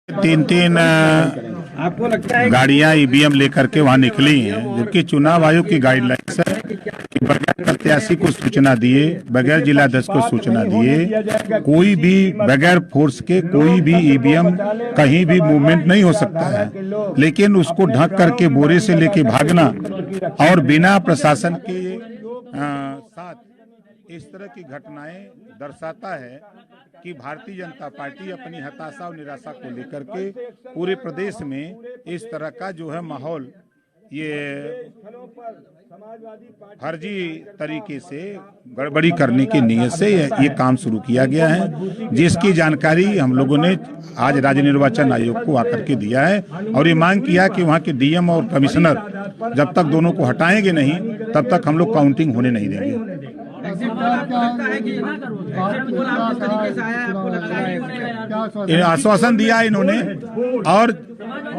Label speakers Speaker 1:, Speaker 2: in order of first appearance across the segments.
Speaker 1: तीन तीन
Speaker 2: आपको लगता है
Speaker 1: गाड़ियां ईवीएम लेकर के वहां निकली हैं, जबकि चुनाव आयोग की गाइडलाइंस है कि बगैर प्रत्याशी को सूचना दिए, बगैर जिलाध्यक्ष को सूचना दिए, कोई भी बगैर फोर्स के कोई भी ईवीएम कहीं भी मूवमेंट नहीं हो सकता है। लेकिन उसको ढक करके बोरे से लेके भागना और बिना प्रशासन के साथ इस तरह की घटनाएं दर्शाता है कि भारतीय जनता पार्टी अपनी हताशा और निराशा को लेकर के पूरे प्रदेश में इस तरह का जो है माहौल, ये फर्जी तरीके से गड़बड़ी करने की नीयत से ये काम शुरू किया गया है, जिसकी जानकारी हम लोगों ने आज राज्य निर्वाचन आयोग को आकर के दिया है और ये मांग किया कि वहां के डीएम और कमिश्नर जब तक दोनों को हटाएंगे नहीं तब तक हम लोग काउंटिंग होने नहीं देंगे। आश्वासन दिया इन्होंने और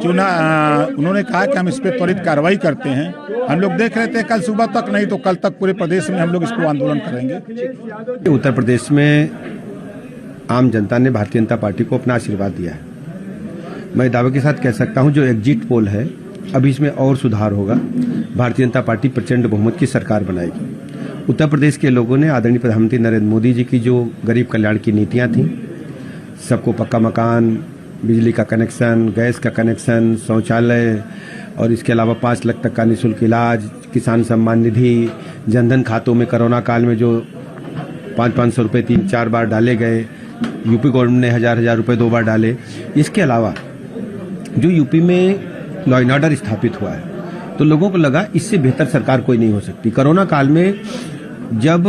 Speaker 1: उन्होंने कहा कि हम इस पर त्वरित कार्रवाई करते हैं। हम लोग देख रहे थे कल सुबह तक, नहीं तो कल तक पूरे प्रदेश में हम लोग इसको आंदोलन करेंगे।
Speaker 3: उत्तर प्रदेश में आम जनता ने भारतीय जनता पार्टी को अपना आशीर्वाद दिया है। मैं दावे के साथ कह सकता हूं जो एग्जिट पोल है अभी इसमें और सुधार होगा। भारतीय जनता पार्टी प्रचंड बहुमत की सरकार बनाएगी। उत्तर प्रदेश के लोगों ने आदरणीय प्रधानमंत्री नरेंद्र मोदी जी की जो गरीब कल्याण की नीतियां थीं, सबको पक्का मकान, बिजली का कनेक्शन, गैस का कनेक्शन, शौचालय और इसके अलावा 5 लाख तक का निःशुल्क इलाज, किसान सम्मान निधि, जनधन खातों में कोरोना काल में जो 500-500 रुपये 3-4 बार डाले गए, यूपी गवर्नमेंट ने 1000 रुपये 2 बार डाले। इसके अलावा जो यूपी में लॉ एंड ऑर्डर स्थापित हुआ है, तो लोगों को लगा इससे बेहतर सरकार कोई नहीं हो सकती। कोरोना काल में जब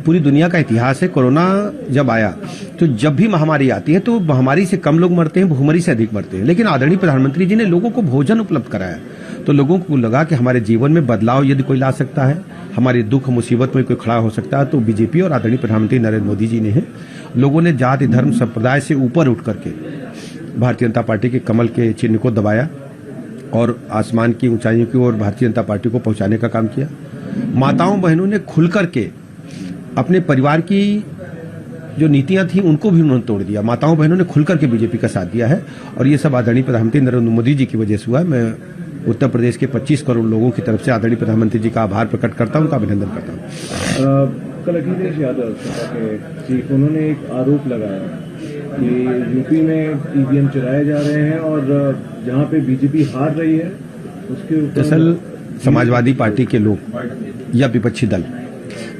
Speaker 3: पूरी दुनिया का इतिहास है, कोरोना जब आया तो जब भी महामारी आती है तो महामारी से कम लोग मरते हैं, भूखमरी से अधिक मरते हैं। लेकिन आदरणीय प्रधानमंत्री जी ने लोगों को भोजन उपलब्ध कराया, तो लोगों को लगा कि हमारे जीवन में बदलाव यदि कोई ला सकता है, हमारी दुख मुसीबत में कोई खड़ा हो सकता है, तो बीजेपी और आदरणीय प्रधानमंत्री नरेंद्र मोदी जी ने है। लोगों ने जाति धर्म संप्रदाय से ऊपर उठ करके भारतीय जनता पार्टी के कमल के चिन्ह को दबाया और आसमान की ऊंचाइयों की ओर भारतीय जनता पार्टी को पहुंचाने का काम किया। माताओं बहनों ने खुल करके अपने परिवार की जो नीतियां थी उनको भी उन्होंने तोड़ दिया। माताओं बहनों ने खुल करके बीजेपी का साथ दिया है और ये सब आदरणीय प्रधानमंत्री नरेंद्र मोदी जी की वजह से हुआ है। मैं उत्तर प्रदेश के 25 करोड़ लोगों की तरफ से आदरणीय प्रधानमंत्री जी का आभार प्रकट करता हूं, उनका अभिनंदन करता हूं।
Speaker 4: कल अखिलेश यादव के चीफ, उन्होंने एक आरोप लगाया कि यूपी में ईवीएम चुराए जा रहे हैं और जहां पे बीजेपी हार रही है उसके ऊपर
Speaker 3: दरअसल समाजवादी पार्टी के लोग या विपक्षी दल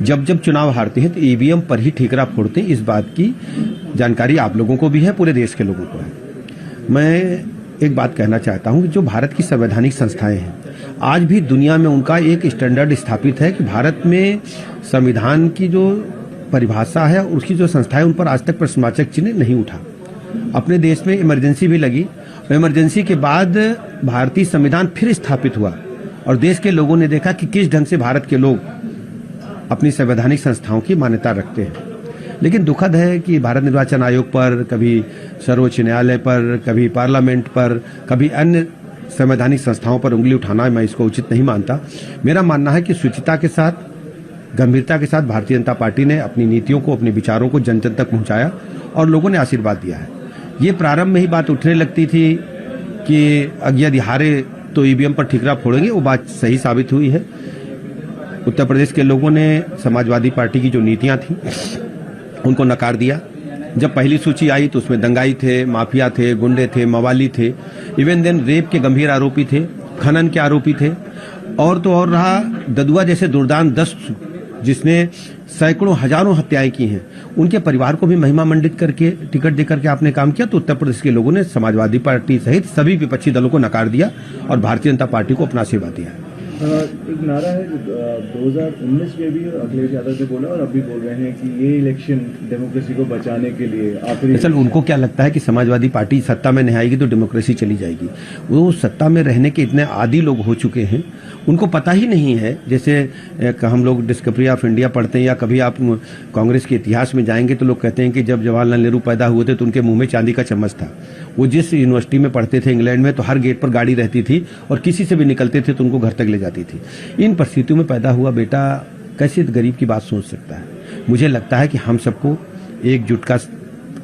Speaker 3: जब चुनाव हारते हैं तो ईवीएम पर ही ठीकरा फोड़ते हैं। इस बात की जानकारी आप लोगों को भी है, पूरे देश के लोगों को है। मैं एक बात कहना चाहता हूं कि जो भारत की संवैधानिक संस्थाएं हैं, आज भी दुनिया में उनका एक स्टैंडर्ड स्थापित है कि भारत में संविधान की जो परिभाषा है, उसकी जो संस्थाएं, उन पर आज तक प्रश्नवाचक चिन्ह नहीं उठा। अपने देश में इमरजेंसी भी लगी, इमरजेंसी के बाद भारतीय संविधान फिर स्थापित हुआ और देश के लोगों ने देखा कि किस ढंग से भारत के लोग अपनी संवैधानिक संस्थाओं की मान्यता रखते हैं। लेकिन दुखद है कि भारत निर्वाचन आयोग पर, कभी सर्वोच्च न्यायालय पर, कभी पार्लियामेंट पर, कभी अन्य संवैधानिक संस्थाओं पर उंगली उठाना मैं इसको उचित नहीं मानता। मेरा मानना है कि शुचिता के साथ, गंभीरता के साथ भारतीय जनता पार्टी ने अपनी नीतियों को, अपने विचारों को जन जन तक पहुंचाया और लोगों ने आशीर्वाद दिया है। ये प्रारंभ में ही बात उठने लगती थी कि यदि हारे तो ईवीएम पर ठीकरा फोड़ेंगे, वो बात सही साबित हुई है। उत्तर प्रदेश के लोगों ने समाजवादी पार्टी की जो नीतियां थी उनको नकार दिया। जब पहली सूची आई तो उसमें दंगाई थे, माफिया थे, गुंडे थे, मवाली थे, इवन देन रेप के गंभीर आरोपी थे, खनन के आरोपी थे, और तो और रहा ददुआ जैसे दुर्दान दस्त जिसने सैकड़ों हजारों हत्याएं की हैं, उनके परिवार को भी महिमा मंडित करके टिकट देकर के आपने काम किया। तो उत्तर प्रदेश के लोगों ने समाजवादी पार्टी सहित सभी विपक्षी दलों को नकार दिया और भारतीय जनता पार्टी को अपना आशीर्वाद दिया है।
Speaker 4: एक नारा है 2019 में भी अखिलेश यादव ने बोला और अभी बोल रहे हैं कि ये इलेक्शन डेमोक्रेसी को बचाने के लिए आखिरी।
Speaker 3: असल उनको क्या लगता है कि समाजवादी पार्टी सत्ता में नहीं आएगी तो डेमोक्रेसी चली जाएगी। वो सत्ता में रहने के इतने आदी लोग हो चुके हैं, उनको पता ही नहीं है। जैसे हम लोग डिस्कवरी ऑफ इंडिया पढ़ते हैं या कभी आप कांग्रेस के इतिहास में जाएंगे तो लोग कहते हैं कि जब जवाहरलाल नेहरू पैदा हुए थे तो उनके मुंह में चांदी का चम्मच था। वो जिस यूनिवर्सिटी में पढ़ते थे इंग्लैंड में, तो हर गेट पर गाड़ी रहती थी और किसी से भी निकलते थे तो उनको घर तक ले जाती थी। इन परिस्थितियों में पैदा हुआ बेटा कैसे गरीब की बात सोच सकता है। मुझे लगता है कि हम सबको एकजुट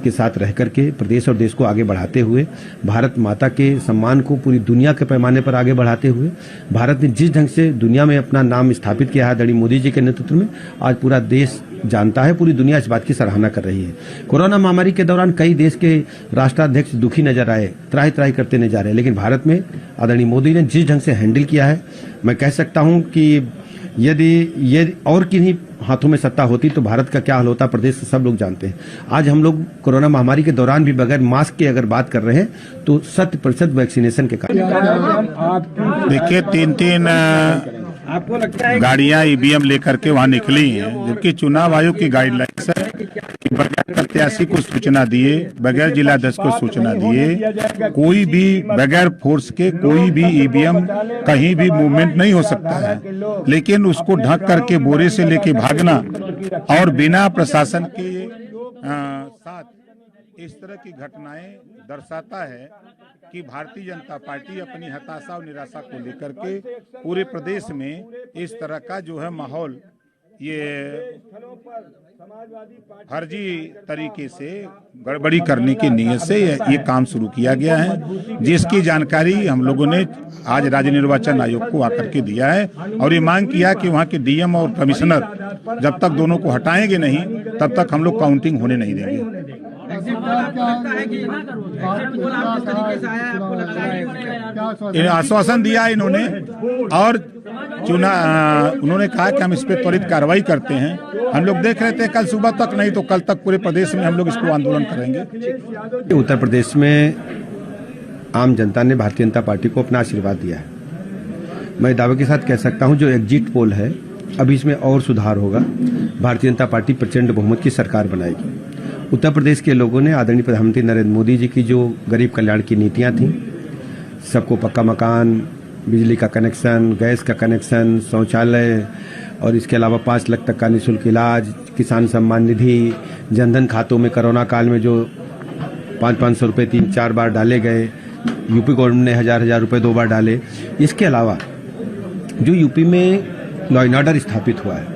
Speaker 3: के साथ रह करके प्रदेश और देश को आगे बढ़ाते हुए, भारत माता के सम्मान को पूरी दुनिया के पैमाने पर आगे बढ़ाते हुए, भारत ने जिस ढंग से दुनिया में अपना नाम स्थापित किया है आदरणीय मोदी जी के नेतृत्व में, आज पूरा देश जानता है, पूरी दुनिया इस बात की सराहना कर रही है। कोरोना महामारी के दौरान कई देश के राष्ट्राध्यक्ष दुखी नजर आए, त्राही त्राही करते नजर आ रहे, लेकिन भारत में आदरणीय मोदी ने जिस ढंग से हैंडल किया है, मैं कह सकता हूं कि यदि ये और किन्हीं हाथों में सत्ता होती तो भारत का क्या हाल होता, प्रदेश से सब लोग जानते हैं। आज हम लोग कोरोना महामारी के दौरान भी बगैर मास्क के अगर बात कर रहे हैं तो 100% वैक्सीनेशन के कारण।
Speaker 1: देखिए 3-3
Speaker 2: आपको लगता है
Speaker 1: गाड़ियां ईवीएम लेकर के वहां निकली हैं, जबकि चुनाव आयोग की गाइडलाइंस है कि बगैर प्रत्याशी को सूचना दिए, बगैर जिलाध्यक्ष को सूचना दिए, कोई भी बगैर फोर्स के कोई भी ईवीएम कहीं भी मूवमेंट नहीं हो सकता है। लेकिन उसको ढक करके बोरे से लेके भागना और बिना प्रशासन के साथ इस तरह की घटनाएं दर्शाता है कि भारतीय जनता पार्टी अपनी हताशा और निराशा को लेकर के पूरे प्रदेश में इस तरह का जो है माहौल, ये फर्जी तरीके से गड़बड़ी करने की नीयत से ये काम शुरू किया गया है, जिसकी जानकारी हम लोगों ने आज राज्य निर्वाचन आयोग को आकर के दिया है और ये मांग किया कि वहां के डीएम और कमिश्नर जब तक दोनों को हटाएंगे नहीं तब तक हम लोग काउंटिंग होने नहीं देंगे। आश्वासन दिया इन्होंने और उन्होंने कहा कि हम इस पर त्वरित कार्रवाई करते हैं। हम लोग देख रहे थे कल सुबह तक, नहीं तो कल तक पूरे प्रदेश में हम लोग इसको आंदोलन करेंगे।
Speaker 3: उत्तर प्रदेश में आम जनता ने भारतीय जनता पार्टी को अपना आशीर्वाद दिया है। मैं दावे के साथ कह सकता हूं जो एग्जिट पोल है अभी इसमें और सुधार होगा। भारतीय जनता पार्टी प्रचंड बहुमत की सरकार बनाएगी। उत्तर प्रदेश के लोगों ने आदरणीय प्रधानमंत्री नरेंद्र मोदी जी की जो गरीब कल्याण की नीतियां थी, सबको पक्का मकान, बिजली का कनेक्शन, गैस का कनेक्शन, शौचालय और इसके अलावा 5 लाख तक का निःशुल्क इलाज, किसान सम्मान निधि, जनधन खातों में कोरोना काल में जो 500-500 रुपये 3-4 बार डाले गए, यूपी गवर्नमेंट ने 1000-1000 रुपये 2 बार डाले। इसके अलावा जो यूपी में लॉ एंड ऑर्डर स्थापित हुआ है,